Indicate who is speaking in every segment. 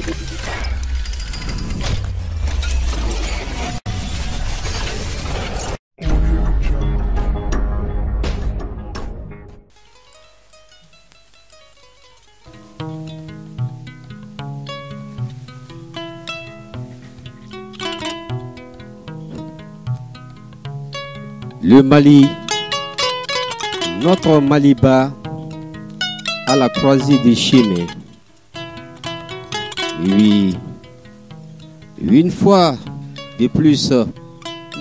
Speaker 1: Le Mali, notre Maliba, à la croisée des chemins. Oui, une fois de plus,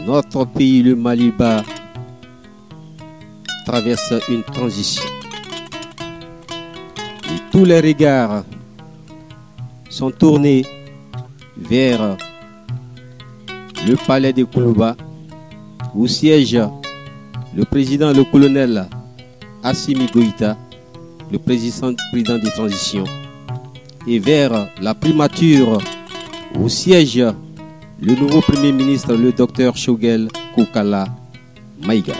Speaker 1: notre pays, le Maliba, traverse une transition. Et tous les regards sont tournés vers le palais de Koulouba, où siège le président, le colonel Assimi Goïta, le président de transition, et vers la primature où siège le nouveau premier ministre, le docteur Choguel Kokala Maïga.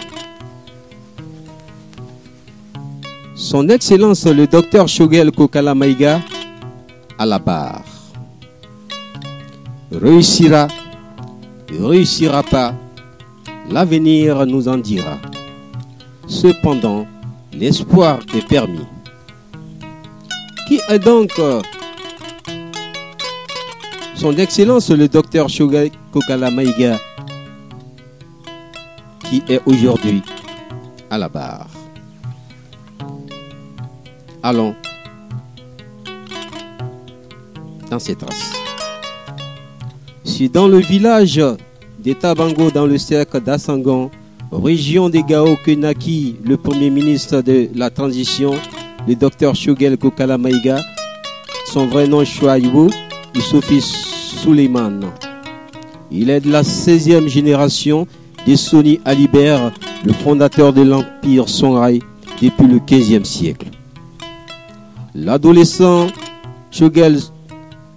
Speaker 1: Son Excellence, le docteur Choguel Kokala Maïga, à la barre. Réussira pas, l'avenir nous en dira. Cependant, l'espoir est permis. Qui est donc son Excellence le docteur Choguel Kokala Maïga, qui est aujourd'hui à la barre? Allons dans ses traces. Si dans le village de Tabango, dans le cercle d'Assangon, région des Gao, que naquit le premier ministre de la transition, le docteur Choguel Kokala Maïga, son vrai nom Chouaïbou Issoufis Suleiman. Il est de la 16e génération de Soni Alibert, le fondateur de l'empire Songhai depuis le 15e siècle. L'adolescent Choguel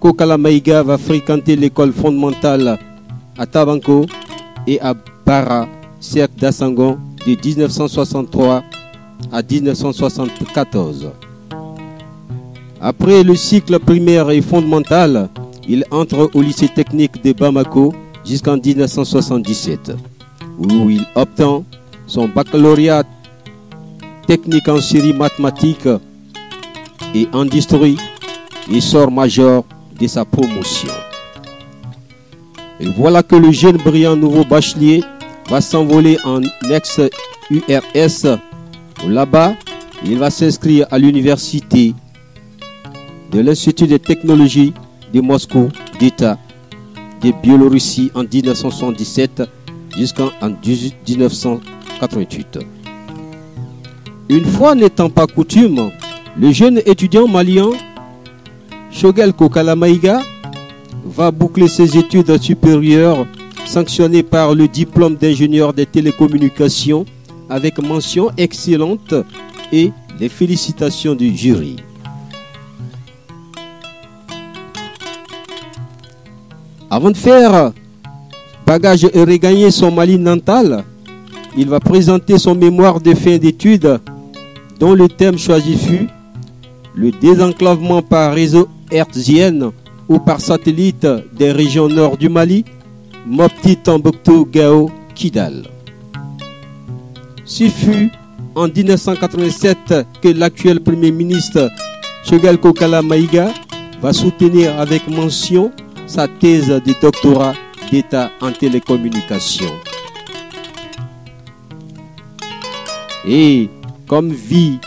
Speaker 1: Kokala Maïga va fréquenter l'école fondamentale à Tabanko et à Bara, cercle d'Assangon, de 1963 à 1974. Après le cycle primaire et fondamental, il entre au lycée technique de Bamako jusqu'en 1977, où il obtient son baccalauréat technique en série mathématiques et industrie et sort major de sa promotion. Et voilà que le jeune brillant nouveau bachelier va s'envoler en ex-URS. Là-bas, il va s'inscrire à l'université de l'Institut de technologie de Moscou d'État de Biélorussie en 1977 jusqu'en 1988. Une fois n'étant pas coutume, le jeune étudiant malien Choguel Kokala Maïga va boucler ses études supérieures sanctionnées par le diplôme d'ingénieur des télécommunications avec mention excellente et les félicitations du jury. Avant de faire bagage et regagner son Mali natal, il va présenter son mémoire de fin d'études dont le thème choisi fut le désenclavement par réseau hertzien ou par satellite des régions nord du Mali, Mopti, Tombouctou, Gao, Kidal. Ce fut en 1987 que l'actuel Premier ministre Choguel Kokala Maïga va soutenir avec mention sa thèse de doctorat d'État en télécommunications. Et comme vie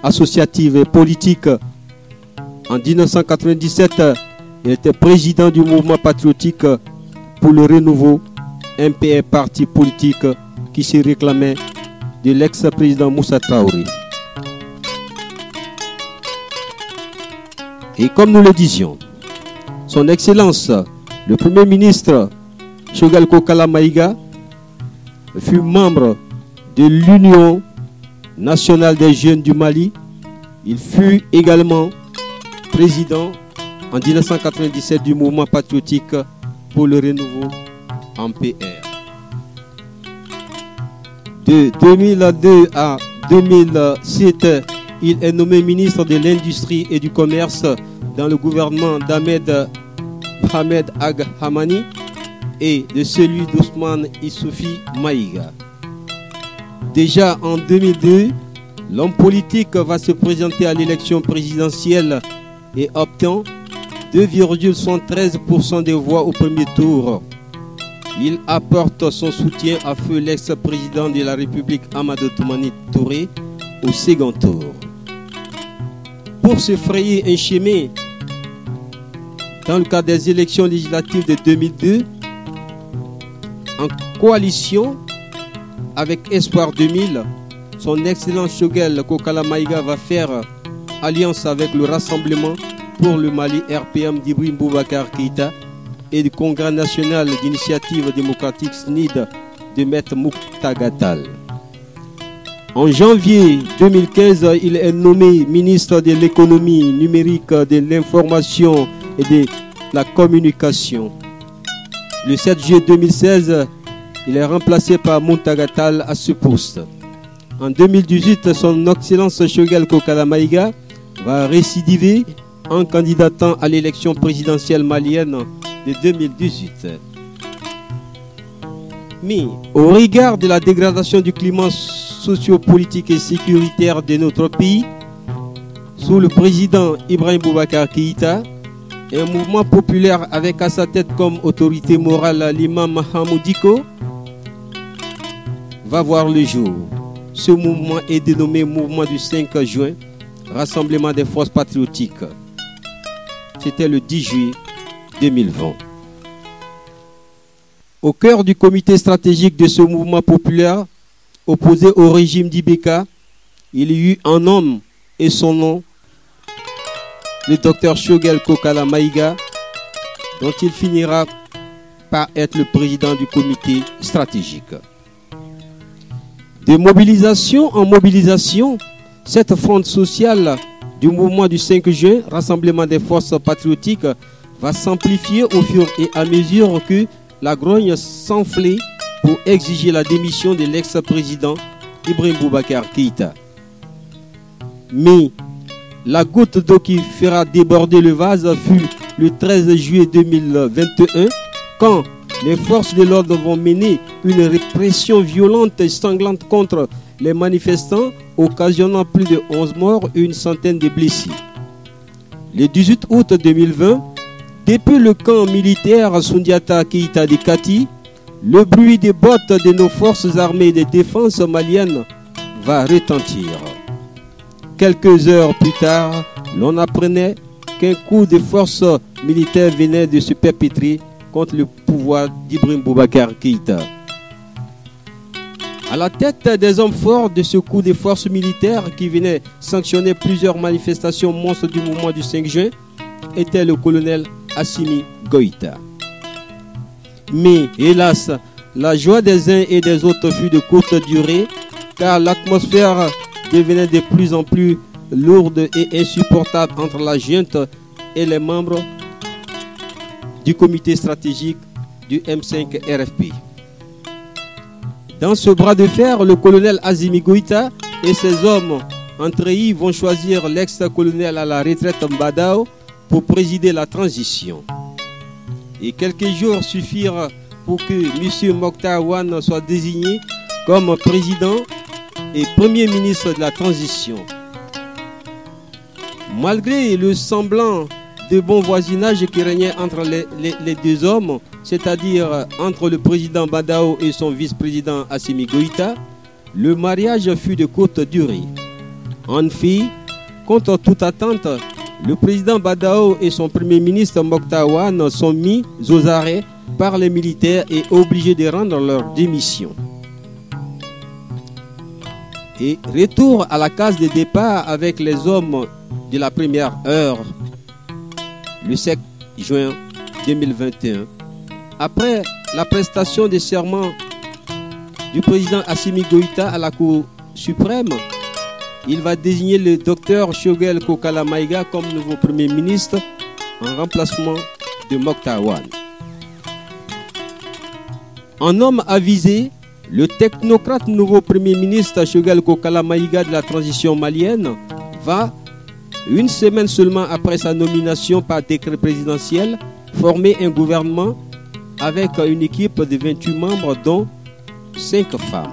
Speaker 1: associative et politique, en 1997, il était président du mouvement patriotique pour le renouveau, MPR, parti politique qui se réclamait de l'ex-président Moussa Traoré. Et comme nous le disions, son Excellence, le Premier ministre Choguel Kokala Maïga, fut membre de l'Union nationale des jeunes du Mali. Il fut également président en 1997 du mouvement patriotique pour le renouveau MPR. De 2002 à 2007, il est nommé ministre de l'Industrie et du Commerce dans le gouvernement d'Ahmed Mohamed Ag Hamani et de celui d'Ousmane Issoufi Maïga. Déjà en 2002, l'homme politique va se présenter à l'élection présidentielle et obtient 2,73% des voix au premier tour. Il apporte son soutien à feu l'ex-président de la République Amadou Toumani Touré au second tour. Pour se frayer un chemin dans le cadre des élections législatives de 2002, en coalition avec Espoir 2000, son excellent Choguel Kokala Maïga va faire alliance avec le Rassemblement pour le Mali RPM d'Ibrahim Boubacar Keïta et du Congrès national d'initiative démocratique SNID de Maître Mouktaga Tall. En janvier 2015, il est nommé ministre de l'économie numérique, de l'information et de la communication. Le 7 juillet 2016, il est remplacé par Mouktaga Tall à ce poste. En 2018, son excellence Choguel Kokala Maïga va récidiver en candidatant à l'élection présidentielle malienne de 2018. Mais au regard de la dégradation du climat sociopolitique et sécuritaire de notre pays, sous le président Ibrahim Boubacar Keïta, un mouvement populaire avec à sa tête comme autorité morale l'imam Mahamoud Diko va voir le jour. Ce mouvement est dénommé Mouvement du 5 juin, Rassemblement des forces patriotiques. C'était le 10 juillet 2020. Au cœur du comité stratégique de ce mouvement populaire, opposé au régime d'Ibeka, il y eut un homme et son nom, le docteur Choguel Kokala Maïga, dont il finira par être le président du comité stratégique. De mobilisation en mobilisation, cette fronde sociale du mouvement du 5 juin, Rassemblement des forces patriotiques, va s'amplifier au fur et à mesure que la grogne s'enflait pour exiger la démission de l'ex-président Ibrahim Boubacar Keïta. Mais la goutte d'eau qui fera déborder le vase fut le 13 juillet 2021, quand les forces de l'ordre vont mener une répression violente et sanglante contre les manifestants, occasionnant plus de 11 morts et une centaine de blessés. Le 18 août 2020, depuis le camp militaire Sundiata Keïta de Kati, le bruit des bottes de nos forces armées de défense maliennes va retentir. Quelques heures plus tard, l'on apprenait qu'un coup de force militaire venait de se perpétrer contre le pouvoir d'Ibrahim Boubacar Keïta. À la tête des hommes forts de ce coup de force militaire qui venait sanctionner plusieurs manifestations monstres du mouvement du 5 juin était le colonel Assimi Goïta. Mais hélas, la joie des uns et des autres fut de courte durée, car l'atmosphère devenait de plus en plus lourde et insupportable entre la junte et les membres du comité stratégique du M5 RFP. Dans ce bras de fer, le colonel Assimi Goïta et ses hommes en treillis vont choisir l'ex-colonel à la retraite Mbadao pour présider la transition. Et quelques jours suffirent pour que M. Mokhtar Wane soit désigné comme président et premier ministre de la transition. Malgré le semblant de bon voisinage qui régnait entre les deux hommes, c'est-à-dire entre le président Mbadao et son vice-président Assimi Goïta, le mariage fut de courte durée. En fait, contre toute attente, le président Mbadao et son premier ministre Mokhtar Wane sont mis aux arrêts par les militaires et obligés de rendre leur démission. Et retour à la case de départ avec les hommes de la première heure, le 7 juin 2021. Après la prestation de serment du président Assimi Goïta à la Cour suprême, il va désigner le docteur Choguel Kokala Maïga comme nouveau premier ministre en remplacement de Mokhtar Wane. En homme avisé, le technocrate nouveau premier ministre Choguel Kokala Maïga de la transition malienne va Une semaine seulement après sa nomination par décret présidentiel, formé un gouvernement avec une équipe de 28 membres dont 5 femmes.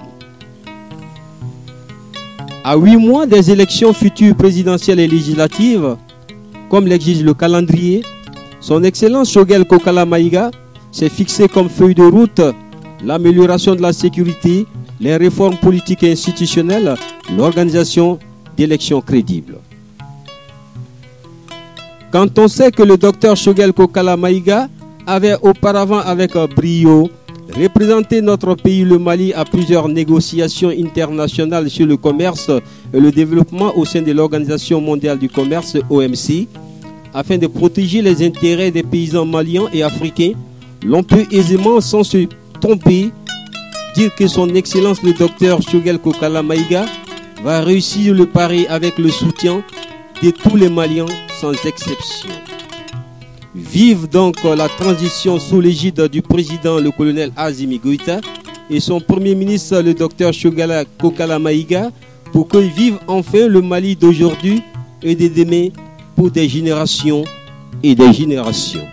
Speaker 1: À 8 mois des élections futures présidentielles et législatives, comme l'exige le calendrier, son Excellence Choguel Kokala Maïga s'est fixé comme feuille de route l'amélioration de la sécurité, les réformes politiques et institutionnelles, l'organisation d'élections crédibles. Quand on sait que le docteur Choguel Kokala Maïga avait auparavant avec brio représenté notre pays, le Mali, à plusieurs négociations internationales sur le commerce et le développement au sein de l'Organisation mondiale du commerce, OMC, afin de protéger les intérêts des paysans maliens et africains, l'on peut aisément, sans se tromper, dire que son Excellence le docteur Choguel Kokala Maïga va réussir le pari avec le soutien de tous les Maliens sans exception. Vive donc la transition sous l'égide du président le colonel Assimi Goïta et son premier ministre le docteur Choguel Kokala Maïga pour que vive enfin le Mali d'aujourd'hui et de demain pour des générations et des générations.